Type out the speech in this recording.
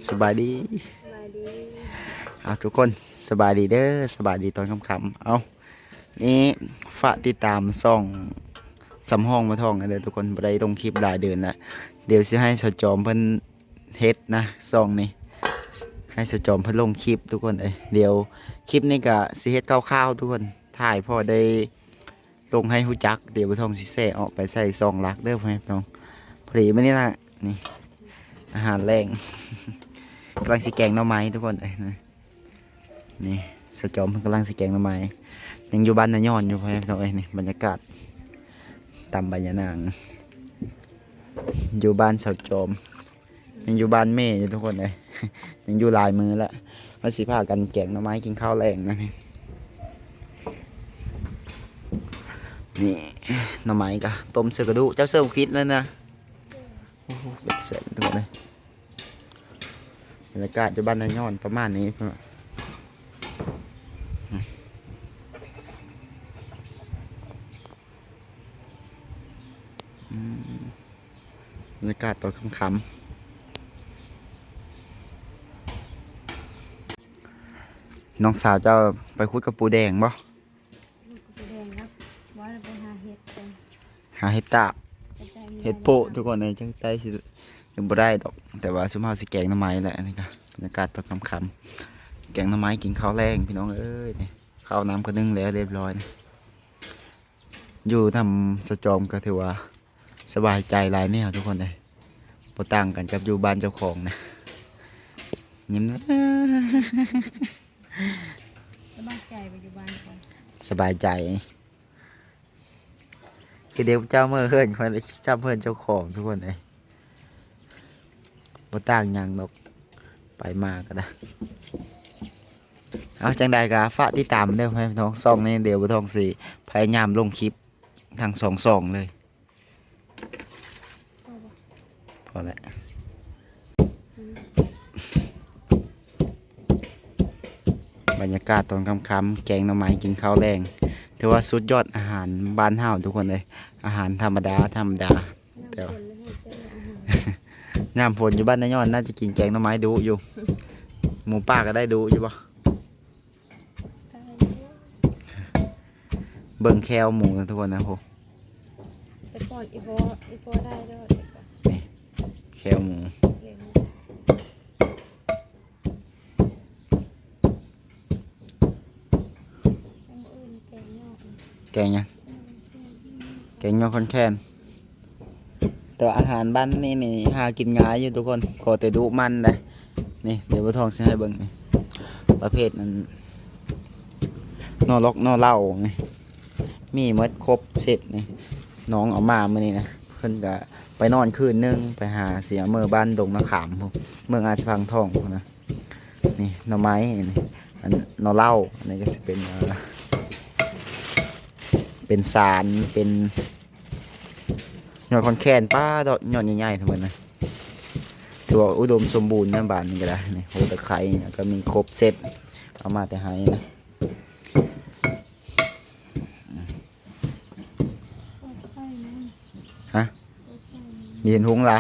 สบายดีสบายดีเอาทุกคนสบายดีเด้อสบายดีตอนค่ำๆเอานี่ฝากติดตามซ่องสำห้องมาท่องกันเลยทุกคนบ่ได้ลงคลิปหลายเดือนละเดี๋ยวสิให้สจอมเพิ่นเฮ็ดนะซ่องนี้ให้สจอมเพิ่นลงคลิปทุกคนเดี๋ยวคลิปนี้ก็สิเฮ็ดคร่าวๆทุกคนถ่ายพอได้ลงให้ฮู้จักเดี๋ยวบ่ท่องสิแซ่ออกไปใส่ซองหลักเด้อพ่อแม่พี่น้องพอดีมื้อนี้นะนี่อาหารแรง กำลังสิแกงหน่อไม้ทุกคนนี่สะจอมเพิ่งกำลังสิแกงหน่อไม้ยังอยู่บ้านนาย้อนอยู่พ่อแม่พี่น้องนี่บรรยากาศตำใบยะนางอยู่บ้านสะจอมยังอยู่บ้านแม่อยู่ทุกคนยังอยู่หลายมือละมาสิพากันแกงหน่อไม้กินข้าวแรงนะนี่หน่อไม้กะต้มเสือกระดูเจ้าเสือคิดแล้วนะโอ้โหเป็นเสร็จทุกคนเลยบรรยากาศจะบ้านนาย้อนประมาณนี้บรรยากาศตอนค่ำๆน้องสาวเจ้าไปคุยกับปูแดงบ่ลูกกระแดงครับว่าเราไปหาเห็ดกันหาเห็ดตาบกระจายเห็ดโปะทุกคนเลยจังใต้สิยังบ่ได้ดอกแต่ว่าสมมติสิแกงหน่อไม้แหละนี่ก็บรรยากาศตอนค่ำๆแกงหน่อไม้กินข้าวแรงพี่น้องเอ้ยนี่ข้าวน้ำก็นึ่งแล้วเรียบร้อยนะอยู่ทำสะจอมก็ถือว่าสบายใจหลายแนวทุกคนเลยบ่ต่างกันกับอยู่บ้านเจ้าของนะยิ้มนะ สบายใจไปอยู่บ้านก่อนสบายใจคือเดี๋ยวเจ้าเมื่อเฮิรนคนเจ้าเพื่อนเจ้าของทุกคนเลยบ่ต่างหยังดอกไปมาก็ได้เอาจังใดก็ฝากติดตามเด้อพี่น้องซ่องนี่เดี๋ยวบ่ทองสิพยายามลงคลิปทาง2 ช่องเลยพอแล้วบรรยากาศตอนค่ำๆแกงหน่อไม้กินข้าวแรงถือว่าสุดยอดอาหารบ้านเฮาทุกคนเลยอาหารธรรมดาแต่ว่า น้ำฝนอยู่บ้านนายย้อนน่าจะกินแกงหน่อไม้ดูอยู่หมูป่าก็ได้ดูอยู่ปะเบิ่งแควหมูนะทุกคนนะโห แต่ก่อนอีโบได้ด้วยแต่ก่อน นี่แควหมู เลี้ยงทั้งอื่นแกงนอก แกงยังแกงยอคอนแคนแต่ว่าอาหารบ้านนี่หากินง่ายอยู่ทุกคนขอแต่ดุมันเลยนี่เดี๋ยวบัวทองจะให้เบิ่งนี่ประเภทนั้นนอล็อกนอเหล่าไงมีหมดครบเสร็จนี่น้องเอามาเมื่อนี้นะเพิ่นก็ไปนอนคืนนึงไปหาเสียเมื่อบ้านดงนาขามพวกเมืองอาสพังทองพวกนะนี่หน่อไม้นี่อันนอเหล่าอันนี้ก็จะเป็นสารเป็นยอดคอนแคนป้าดอกยอดใหญ่ๆทั้งหมดนะถือว่าอุดมสมบูรณ์นะบ้านนี้ก็ได้นี่โหตะไคร้ก็มีครบเซตเอามาแต่ให้นะฮะมีเห็นหุงละ